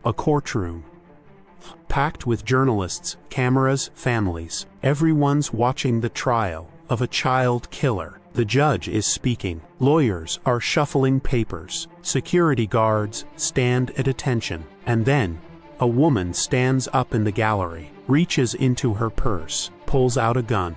A courtroom. Packed with journalists, cameras, families. Everyone's watching the trial of a child killer. The judge is speaking. Lawyers are shuffling papers. Security guards stand at attention. And then, a woman stands up in the gallery, reaches into her purse, pulls out a gun.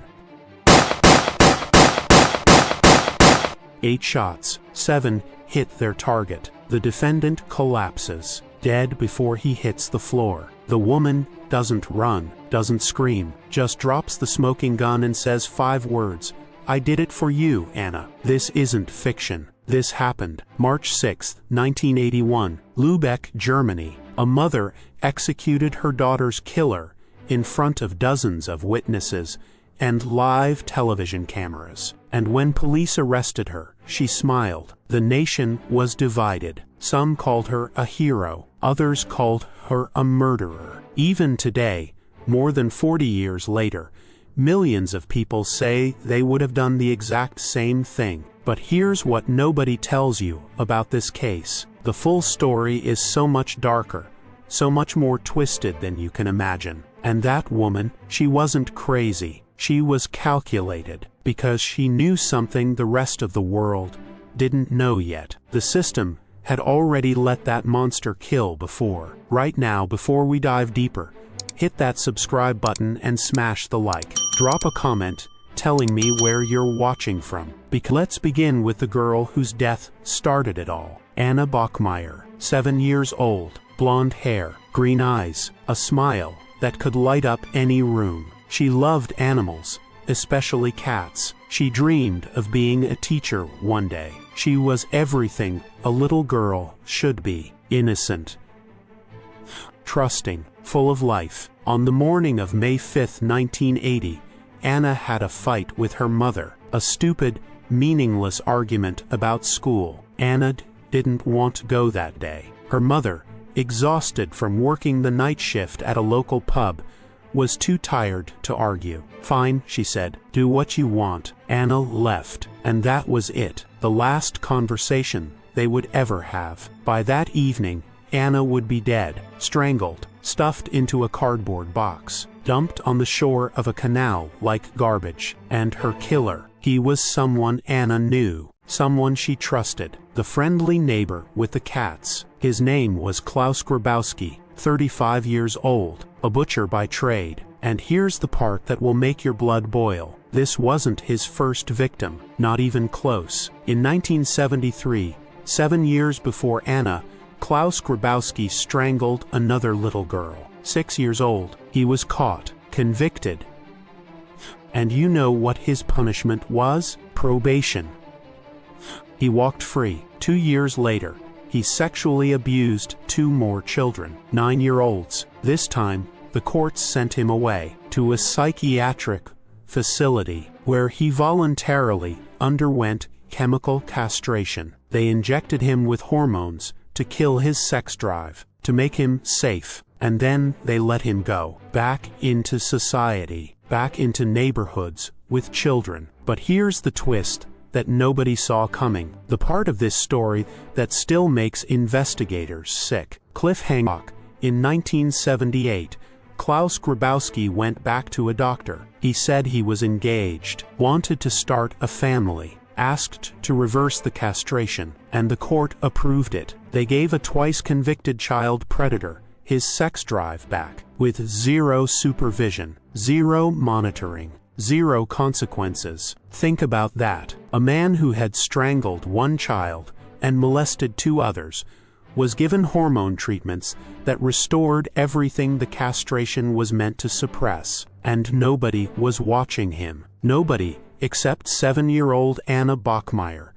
8 shots, 7 hit their target. The defendant collapses, dead before he hits the floor. The woman doesn't run, doesn't scream, just drops the smoking gun and says 5 words. "I did it for you, Anna." This isn't fiction. This happened. March 6, 1981, Lübeck, Germany. A mother executed her daughter's killer in front of dozens of witnesses and live television cameras. And when police arrested her, she smiled. The nation was divided. Some called her a hero. Others called her a murderer. Even today, more than 40 years later, millions of people say they would have done the exact same thing. But here's what nobody tells you about this case. The full story is so much darker, so much more twisted than you can imagine. And that woman, she wasn't crazy. She was calculated, because she knew something the rest of the world didn't know yet. The system had already let that monster kill before. Right now, before we dive deeper, hit that subscribe button and smash the like. Drop a comment telling me where you're watching from. Let's begin with the girl whose death started it all. Anna Bachmeier, 7 years old, blonde hair, green eyes, a smile that could light up any room. She loved animals, especially cats. She dreamed of being a teacher one day. She was everything a little girl should be. Innocent, trusting, full of life. On the morning of May 5, 1980, Anna had a fight with her mother. A stupid, meaningless argument about school. Anna didn't want to go that day. Her mother, exhausted from working the night shift at a local pub, was too tired to argue. "Fine," she said, "do what you want." Anna left, and that was it. The last conversation they would ever have. By that evening, Anna would be dead, strangled, stuffed into a cardboard box, dumped on the shore of a canal like garbage. And her killer, he was someone Anna knew, someone she trusted, the friendly neighbor with the cats. His name was Klaus Grabowski, 35 years old, a butcher by trade. And here's the part that will make your blood boil. This wasn't his first victim, not even close. In 1973, 7 years before Anna, Klaus Grabowski strangled another little girl, 6 years old. He was caught, convicted. And you know what his punishment was? Probation. He walked free. 2 years later, he sexually abused 2 more children, 9-year-olds. This time, the courts sent him away to a psychiatric facility where he voluntarily underwent chemical castration. They injected him with hormones to kill his sex drive, to make him safe, and then they let him go, back into society, back into neighborhoods with children. But here's the twist that nobody saw coming, the part of this story that still makes investigators sick. Cliffhanger. In 1978, Klaus Grabowski went back to a doctor. He said he was engaged, wanted to start a family, asked to reverse the castration, and the court approved it. They gave a twice-convicted child predator his sex drive back, with 0 supervision, 0 monitoring, 0 consequences. Think about that. A man who had strangled 1 child and molested 2 others was given hormone treatments that restored everything the castration was meant to suppress. And nobody was watching him. Nobody except 7-year-old Anna Bachmeier,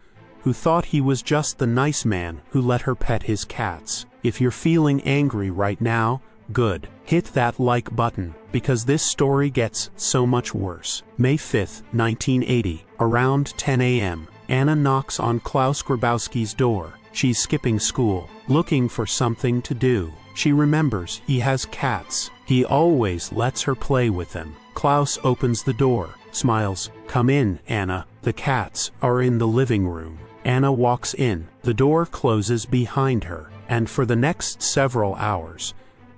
who thought he was just the nice man who let her pet his cats. If you're feeling angry right now, good. Hit that like button, because this story gets so much worse. May 5, 1980, around 10 a.m., Anna knocks on Klaus Grabowski's door. She's skipping school, looking for something to do. She remembers he has cats. He always lets her play with them. Klaus opens the door, smiles. "Come in, Anna. The cats are in the living room." Anna walks in. The door closes behind her, and for the next several hours,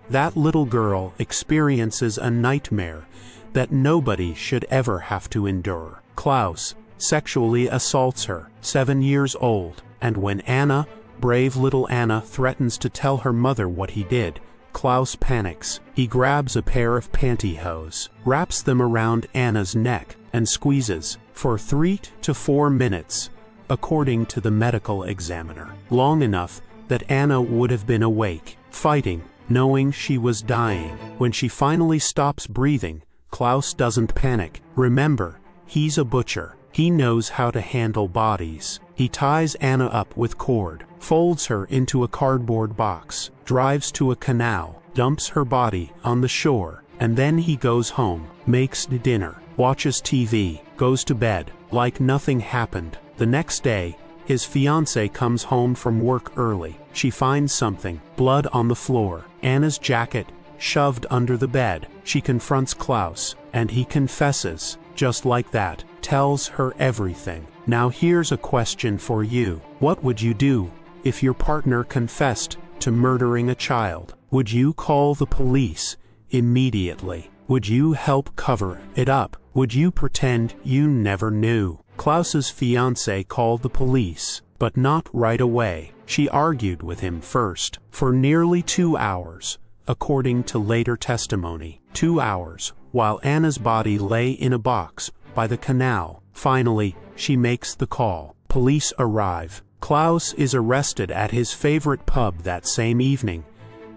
that little girl experiences a nightmare that nobody should ever have to endure. Klaus sexually assaults her, 7 years old, and when Anna, brave little Anna, threatens to tell her mother what he did, Klaus panics. He grabs a pair of pantyhose, wraps them around Anna's neck, and squeezes for 3 to 4 minutes, according to the medical examiner, long enough that Anna would have been awake, fighting, knowing she was dying. When she finally stops breathing, Klaus doesn't panic. Remember, he's a butcher. He knows how to handle bodies. He ties Anna up with cord, folds her into a cardboard box, drives to a canal, dumps her body on the shore, and then he goes home, makes dinner, watches TV, goes to bed, like nothing happened. The next day, his fiancée comes home from work early. She finds something, blood on the floor, Anna's jacket, shoved under the bed. She confronts Klaus, and he confesses, just like that, tells her everything. Now here's a question for you. What would you do if your partner confessed to murdering a child? Would you call the police immediately? Would you help cover it up? Would you pretend you never knew? Klaus's fiancée called the police, but not right away. She argued with him first for nearly 2 hours, according to later testimony. 2 hours, while Anna's body lay in a box by the canal. Finally, she makes the call. Police arrive. Klaus is arrested at his favorite pub that same evening,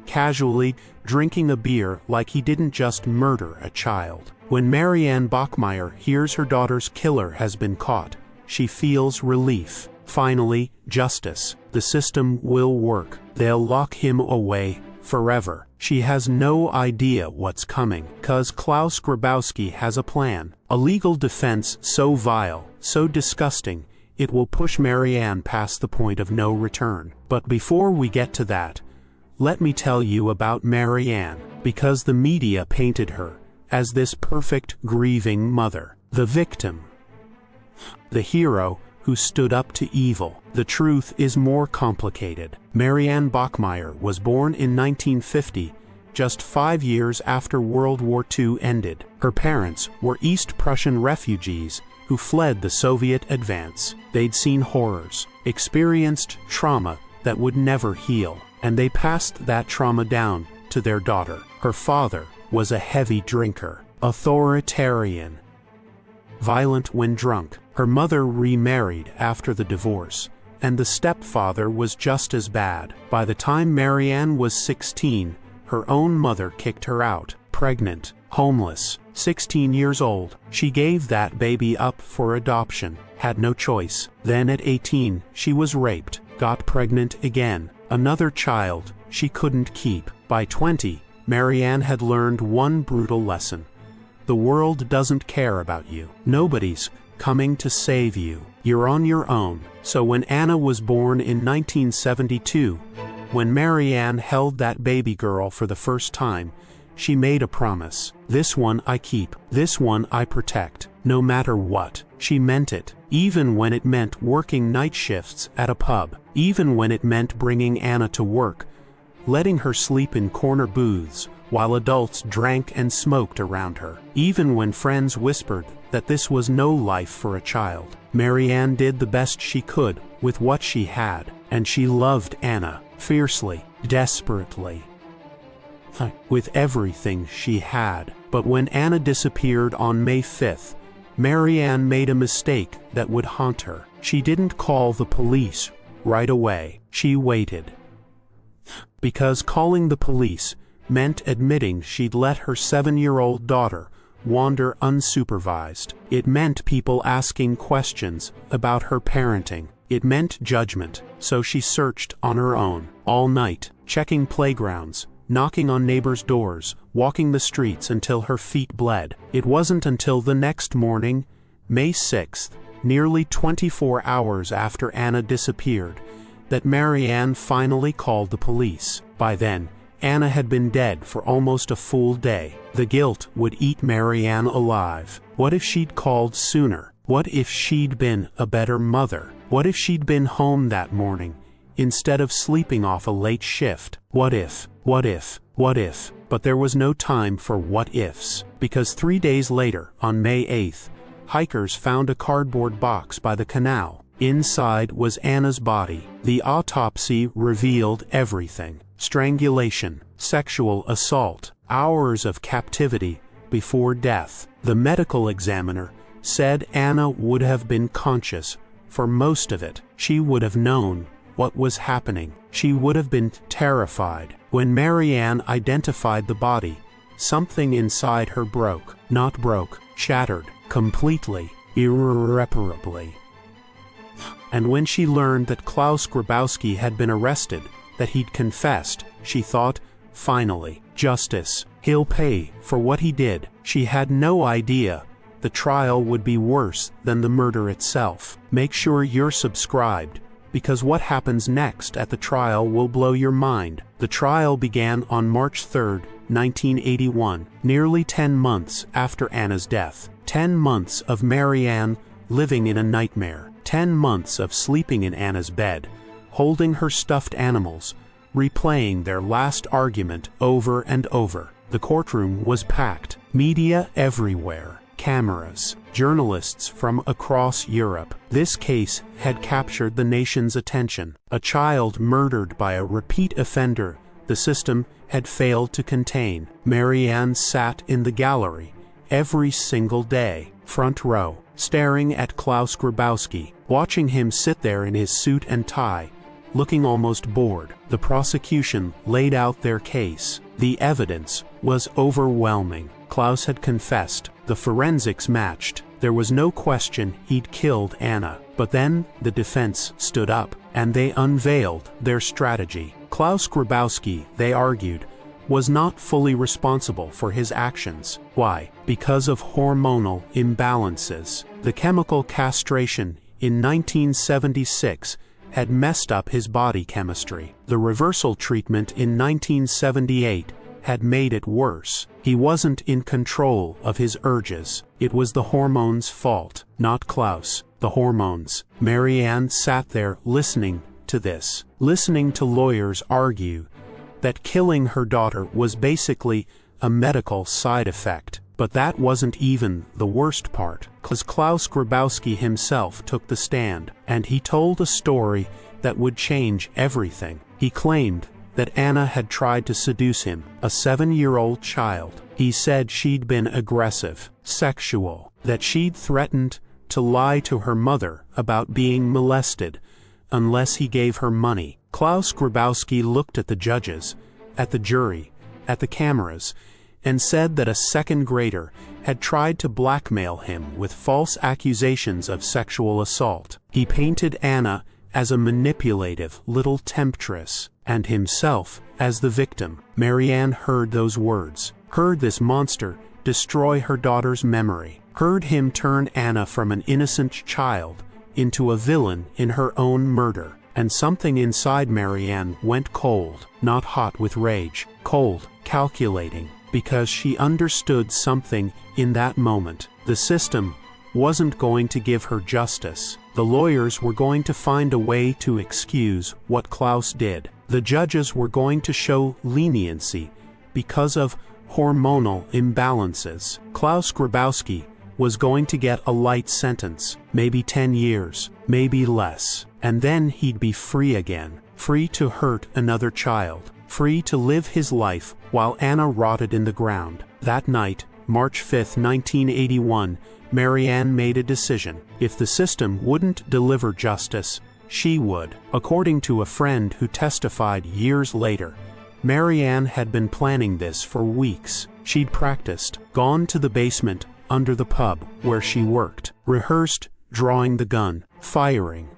casually drinking a beer like he didn't just murder a child. When Marianne Bachmeier hears her daughter's killer has been caught, she feels relief. Finally, justice. The system will work. They'll lock him away forever. She has no idea what's coming, 'cause Klaus Grabowski has a plan. A legal defense so vile, so disgusting, it will push Marianne past the point of no return. But before we get to that, let me tell you about Marianne, because the media painted her as this perfect grieving mother, the victim, the hero who stood up to evil. The truth is more complicated. Marianne Bachmeier was born in 1950, just 5 years after World War II ended. Her parents were East Prussian refugees who fled the Soviet advance. They'd seen horrors, experienced trauma that would never heal, and they passed that trauma down to their daughter. Her father was a heavy drinker, authoritarian, violent when drunk. Her mother remarried after the divorce, and the stepfather was just as bad. By the time Marianne was 16, her own mother kicked her out. Pregnant, homeless, 16 years old, she gave that baby up for adoption, had no choice. Then at 18, she was raped, got pregnant again, another child she couldn't keep. By 20, Marianne had learned one brutal lesson. The world doesn't care about you. Nobody's coming to save you. You're on your own. So when Anna was born in 1972, when Marianne held that baby girl for the first time, she made a promise. This one I keep. This one I protect. No matter what. She meant it. Even when it meant working night shifts at a pub. Even when it meant bringing Anna to work, letting her sleep in corner booths while adults drank and smoked around her. Even when friends whispered that this was no life for a child, Marianne did the best she could with what she had, and she loved Anna fiercely, desperately, with everything she had. But when Anna disappeared on May 5th, Marianne made a mistake that would haunt her. She didn't call the police right away. She waited. Because calling the police meant admitting she'd let her 7-year-old daughter wander unsupervised. It meant people asking questions about her parenting. It meant judgment. So she searched on her own, all night, checking playgrounds, knocking on neighbors' doors, walking the streets until her feet bled. It wasn't until the next morning, May 6th, nearly 24 hours after Anna disappeared, that Marianne finally called the police. By then, Anna had been dead for almost a full day. The guilt would eat Marianne alive. What if she'd called sooner? What if she'd been a better mother? What if she'd been home that morning, instead of sleeping off a late shift. What if? What if? What if? But there was no time for what ifs, because 3 days later, on May 8th, hikers found a cardboard box by the canal. Inside was Anna's body. The autopsy revealed everything: strangulation, sexual assault, hours of captivity before death. The medical examiner said Anna would have been conscious for most of it. She would have known what was happening. She would have been terrified. When Marianne identified the body, something inside her broke. Not broke, shattered, completely, irreparably. And when she learned that Klaus Grabowski had been arrested, that he'd confessed, she thought, finally, justice. He'll pay for what he did. She had no idea the trial would be worse than the murder itself. Make sure you're subscribed, because what happens next at the trial will blow your mind. The trial began on March 3, 1981, nearly 10 months after Anna's death. 10 months of Marianne living in a nightmare. 10 months of sleeping in Anna's bed, holding her stuffed animals, replaying their last argument over and over. The courtroom was packed. Media everywhere. Cameras. Journalists from across Europe. This case had captured the nation's attention. A child murdered by a repeat offender the system had failed to contain. Marianne sat in the gallery every single day, front row, staring at Klaus Grabowski, watching him sit there in his suit and tie, looking almost bored. The prosecution laid out their case. The evidence was overwhelming. Klaus had confessed. The forensics matched. There was no question he'd killed Anna. But then the defense stood up, and they unveiled their strategy. Klaus Grabowski, they argued, was not fully responsible for his actions. Why? Because of hormonal imbalances. The chemical castration in 1976 had messed up his body chemistry. The reversal treatment in 1978 had made it worse. He wasn't in control of his urges. It was the hormones' fault, not Klaus. The hormones. Marianne sat there listening to this, listening to lawyers argue that killing her daughter was basically a medical side effect. But that wasn't even the worst part, because Klaus Grabowski himself took the stand, and he told a story that would change everything. He claimed that Anna had tried to seduce him, a 7-year-old child. He said she'd been aggressive, sexual, that she'd threatened to lie to her mother about being molested unless he gave her money. Klaus Grabowski looked at the judges, at the jury, at the cameras, and said that a second grader had tried to blackmail him with false accusations of sexual assault. He painted Anna as a manipulative little temptress, and himself as the victim. Marianne heard those words, heard this monster destroy her daughter's memory, heard him turn Anna from an innocent child into a villain in her own murder. And something inside Marianne went cold, not hot with rage, cold, calculating, because she understood something in that moment. The system wasn't going to give her justice. The lawyers were going to find a way to excuse what Klaus did. The judges were going to show leniency because of hormonal imbalances. Klaus Grabowski was going to get a light sentence, maybe 10 years, maybe less. And then he'd be free again, free to hurt another child, free to live his life while Anna rotted in the ground. That night, March 5, 1981, Marianne made a decision. If the system wouldn't deliver justice, she would. According to a friend who testified years later, Marianne had been planning this for weeks. She'd practiced, gone to the basement under the pub where she worked, rehearsed drawing the gun, firing,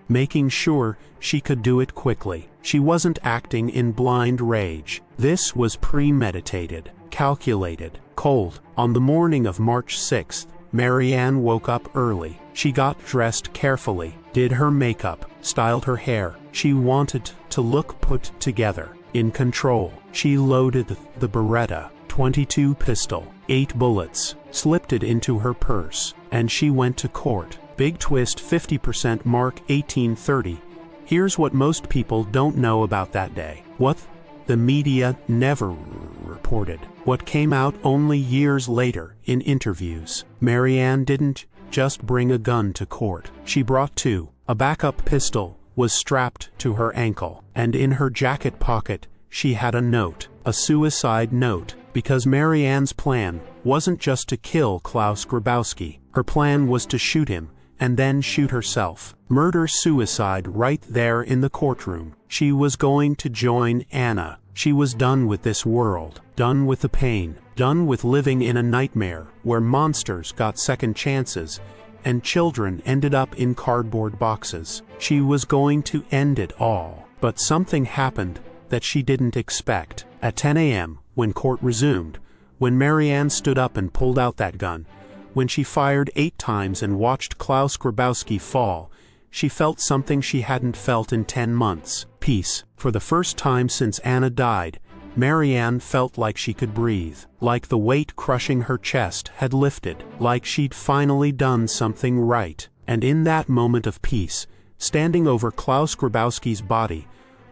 making sure she could do it quickly. She wasn't acting in blind rage. This was premeditated, calculated, cold. On the morning of March 6th, Marianne woke up early. She got dressed carefully, did her makeup, styled her hair. She wanted to look put together, in control. She loaded the Beretta .22 pistol, 8 bullets, slipped it into her purse, and she went to court. Big twist: 50% mark 1830, Here's what most people don't know about that day. What the media never reported. What came out only years later in interviews. Marianne didn't just bring a gun to court. She brought two. A backup pistol was strapped to her ankle, and in her jacket pocket she had a note, a suicide note, because Marianne's plan wasn't just to kill Klaus Grabowski. Her plan was to shoot him and then shoot herself. Murder-suicide right there in the courtroom. She was going to join Anna. She was done with this world, done with the pain, done with living in a nightmare where monsters got second chances and children ended up in cardboard boxes. She was going to end it all. But something happened that she didn't expect. At 10 a.m., when court resumed, when Marianne stood up and pulled out that gun, when she fired 8 times and watched Klaus Grabowski fall, she felt something she hadn't felt in 10 months. Peace. For the first time since Anna died, Marianne felt like she could breathe, like the weight crushing her chest had lifted, like she'd finally done something right. And in that moment of peace, standing over Klaus Grabowski's body,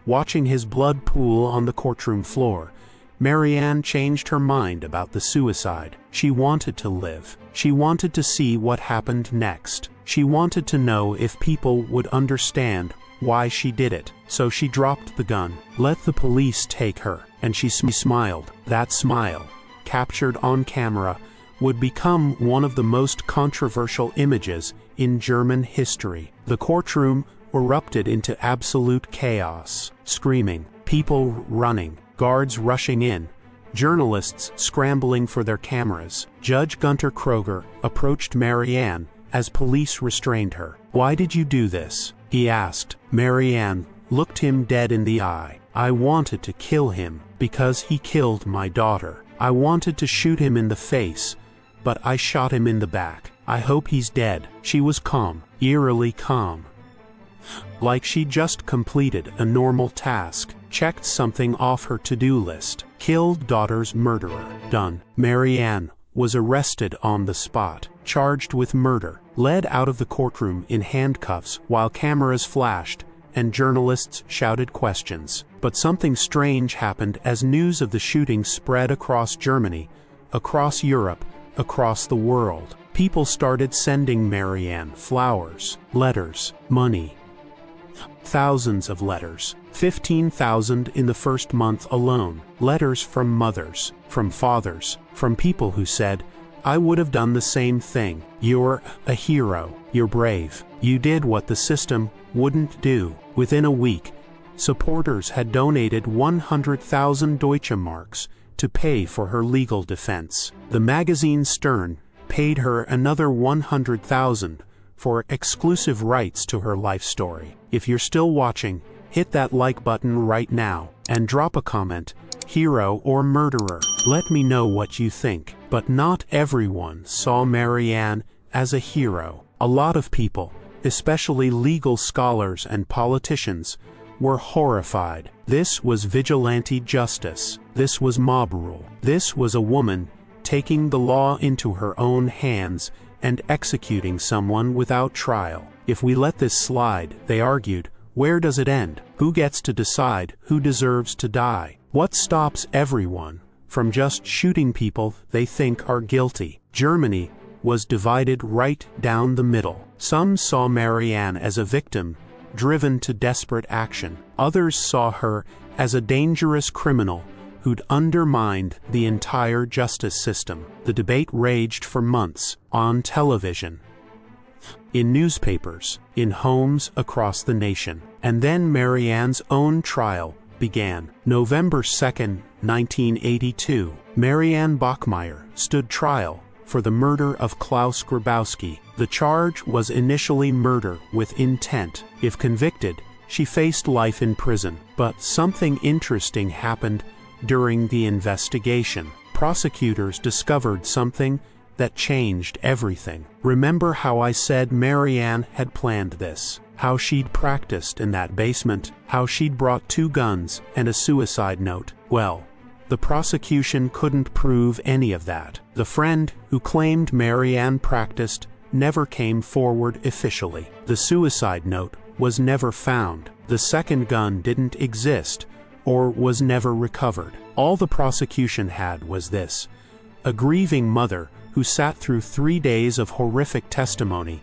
watching his blood pool on the courtroom floor, Marianne changed her mind about the suicide. She wanted to live. She wanted to see what happened next. She wanted to know if people would understand why she did it. So she dropped the gun. Let the police take her. And she smiled. That smile, captured on camera, would become one of the most controversial images in German history. The courtroom erupted into absolute chaos. Screaming, people running, guards rushing in, journalists scrambling for their cameras. Judge Gunter Kroger approached Marianne as police restrained her. "Why did you do this?" he asked. Marianne looked him dead in the eye. "I wanted to kill him because he killed my daughter. I wanted to shoot him in the face, but I shot him in the back. I hope he's dead." She was calm, eerily calm. Like she'd just completed a normal task, checked something off her to-do list. Killed daughter's murderer. Done. Marianne was arrested on the spot, charged with murder, led out of the courtroom in handcuffs while cameras flashed and journalists shouted questions. But something strange happened as news of the shooting spread across Germany, across Europe, across the world. People started sending Marianne flowers, letters, money. Thousands of letters. 15,000 in the first month alone. Letters from mothers, from fathers, from people who said, "I would have done the same thing. You're a hero. You're brave. You did what the system wouldn't do." Within a week, supporters had donated 100,000 Deutsche Marks to pay for her legal defense. The magazine Stern paid her another 100,000 for exclusive rights to her life story. If you're still watching, hit that like button right now and drop a comment, hero or murderer. Let me know what you think. But not everyone saw Marianne as a hero. A lot of people, especially legal scholars and politicians, were horrified. This was vigilante justice. This was mob rule. This was a woman taking the law into her own hands and executing someone without trial. If we let this slide, they argued, where does it end? Who gets to decide who deserves to die? What stops everyone from just shooting people they think are guilty? Germany was divided right down the middle. Some saw Marianne as a victim, driven to desperate action. Others saw her as a dangerous criminal who'd undermined the entire justice system. The debate raged for months, on television, in newspapers, in homes across the nation. And then Marianne's own trial began. November 2nd, 1982, Marianne Bachmeier stood trial for the murder of Klaus Grabowski. The charge was initially murder with intent. If convicted, she faced life in prison. But something interesting happened during the investigation. Prosecutors discovered something that changed everything. Remember how I said Marianne had planned this? How she'd practiced in that basement? How she'd brought 2 guns and a suicide note? Well, the prosecution couldn't prove any of that. The friend who claimed Marianne practiced never came forward officially. The suicide note was never found. The second gun didn't exist, or was never recovered. All the prosecution had was this: a grieving mother who sat through 3 days of horrific testimony,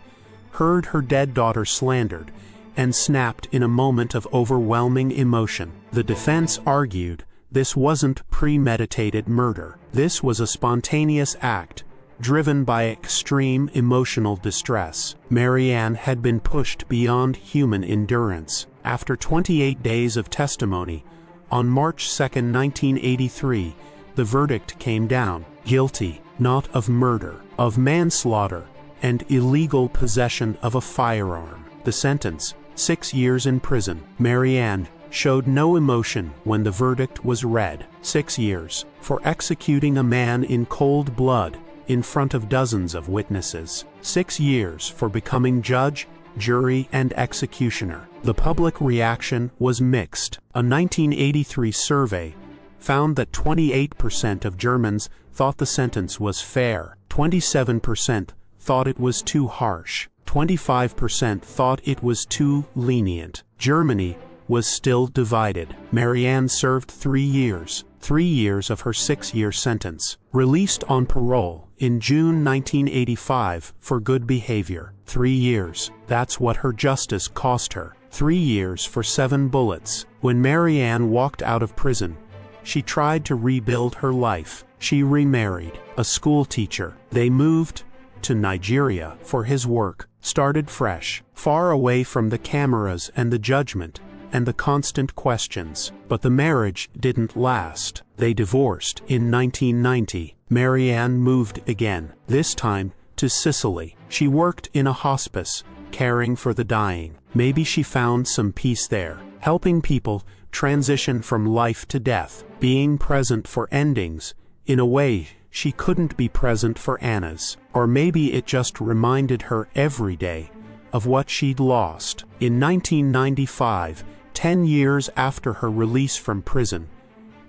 heard her dead daughter slandered, and snapped in a moment of overwhelming emotion. The defense argued this wasn't premeditated murder. This was a spontaneous act, driven by extreme emotional distress. Marianne had been pushed beyond human endurance. After 28 days of testimony, on March 2, 1983, the verdict came down: guilty, not of murder, of manslaughter, and illegal possession of a firearm. The sentence, 6 years in prison. Marianne showed no emotion when the verdict was read. 6 years for executing a man in cold blood in front of dozens of witnesses. 6 years for becoming judge, jury, and executioner. The public reaction was mixed. A 1983 survey found that 28% of Germans thought the sentence was fair, 27% thought it was too harsh, 25% thought it was too lenient. Germany was still divided. Marianne served 3 years, 3 years of her 6-year sentence. Released on parole in June 1985 for good behavior. 3 years. That's what her justice cost her. 3 years for 7 bullets. When Marianne walked out of prison, she tried to rebuild her life. She remarried a school teacher. They moved to Nigeria for his work, started fresh, far away from the cameras and the judgment and the constant questions. But the marriage didn't last. They divorced in 1990. Marianne moved again, this time to Sicily. She worked in a hospice, caring for the dying. Maybe she found some peace there, helping people transition from life to death, being present for endings in a way she couldn't be present for Anna's. Or maybe it just reminded her every day of what she'd lost. In 1995, 10 years after her release from prison,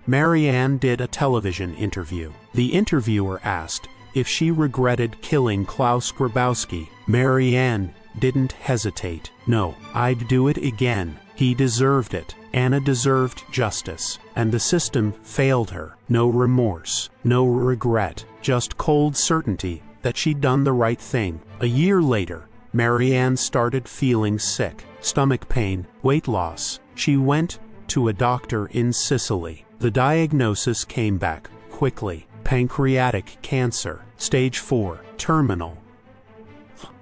Marianne did a television interview. The interviewer asked if she regretted killing Klaus Grabowski. Marianne didn't hesitate. "No, I'd do it again. He deserved it." Anna deserved justice, and the system failed her. No remorse, no regret, just cold certainty that she'd done the right thing. A year later, Marianne started feeling sick, stomach pain, weight loss. She went to a doctor in Sicily. The diagnosis came back quickly: pancreatic cancer, stage 4, terminal.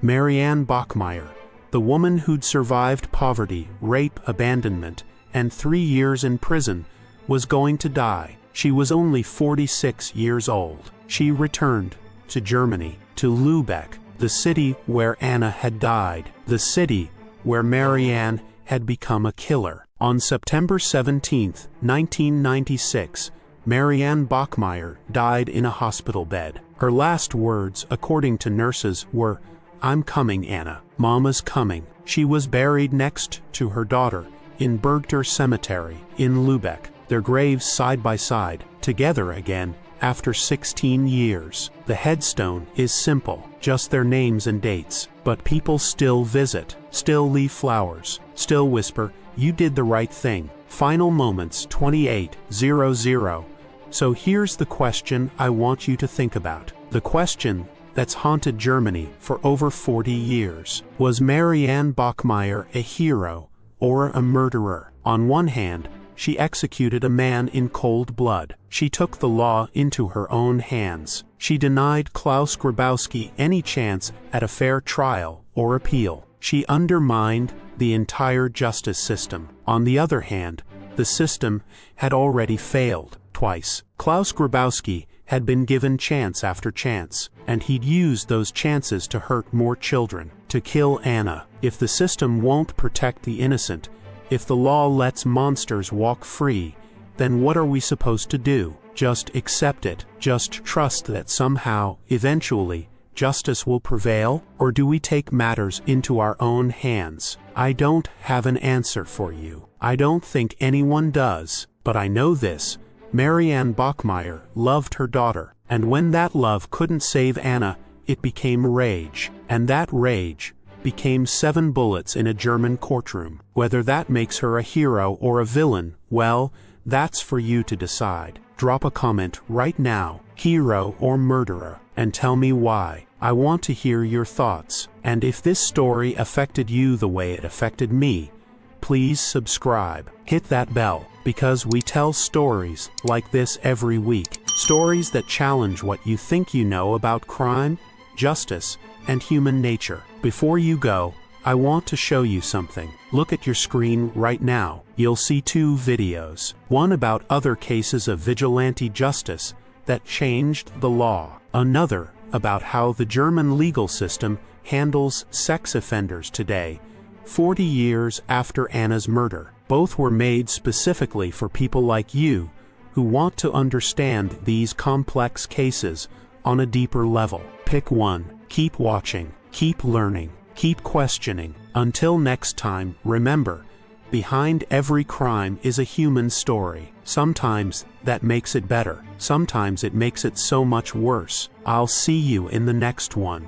Marianne Bachmeier, the woman who'd survived poverty, rape, abandonment, and 3 years in prison, was going to die. She was only 46 years old. She returned to Germany, to Lübeck, the city where Anna had died, the city where Marianne had become a killer. On September 17, 1996, Marianne Bachmeier died in a hospital bed. Her last words, according to nurses, were, "I'm coming, Anna. Mama's coming." She was buried next to her daughter in Bergter Cemetery in Lübeck, their graves side by side, together again after 16 years. The headstone is simple, just their names and dates, but people still visit, still leave flowers, still whisper, "You did the right thing." Final Moments 2800. So here's the question I want you to think about. The question that's haunted Germany for over 40 years. Was Marianne Bachmeier a hero or a murderer? On one hand, she executed a man in cold blood. She took the law into her own hands. She denied Klaus Grabowski any chance at a fair trial or appeal. She undermined the entire justice system. On the other hand, the system had already failed twice. Klaus Grabowski had been given chance after chance, and he'd used those chances to hurt more children, to kill Anna. If the system won't protect the innocent, if the law lets monsters walk free, then what are we supposed to do? Just accept it? Just trust that somehow, eventually, justice will prevail? Or do we take matters into our own hands? I don't have an answer for you. I don't think anyone does. But I know this: Marianne Bachmeier loved her daughter, and when that love couldn't save Anna, it became rage. And that rage became 7 bullets in a German courtroom. Whether that makes her a hero or a villain, well, that's for you to decide. Drop a comment right now, hero or murderer, and tell me why. I want to hear your thoughts. And if this story affected you the way it affected me, please subscribe. Hit that bell, because we tell stories like this every week. Stories that challenge what you think you know about crime, justice, and human nature. Before you go, I want to show you something. Look at your screen right now. You'll see 2 videos. One about other cases of vigilante justice that changed the law. Another about how the German legal system handles sex offenders today, 40 years after Anna's murder. Both were made specifically for people like you who want to understand these complex cases on a deeper level. Pick one. Keep watching, keep learning, keep questioning. Until next time, remember, behind every crime is a human story. Sometimes that makes it better. Sometimes it makes it so much worse. I'll see you in the next one.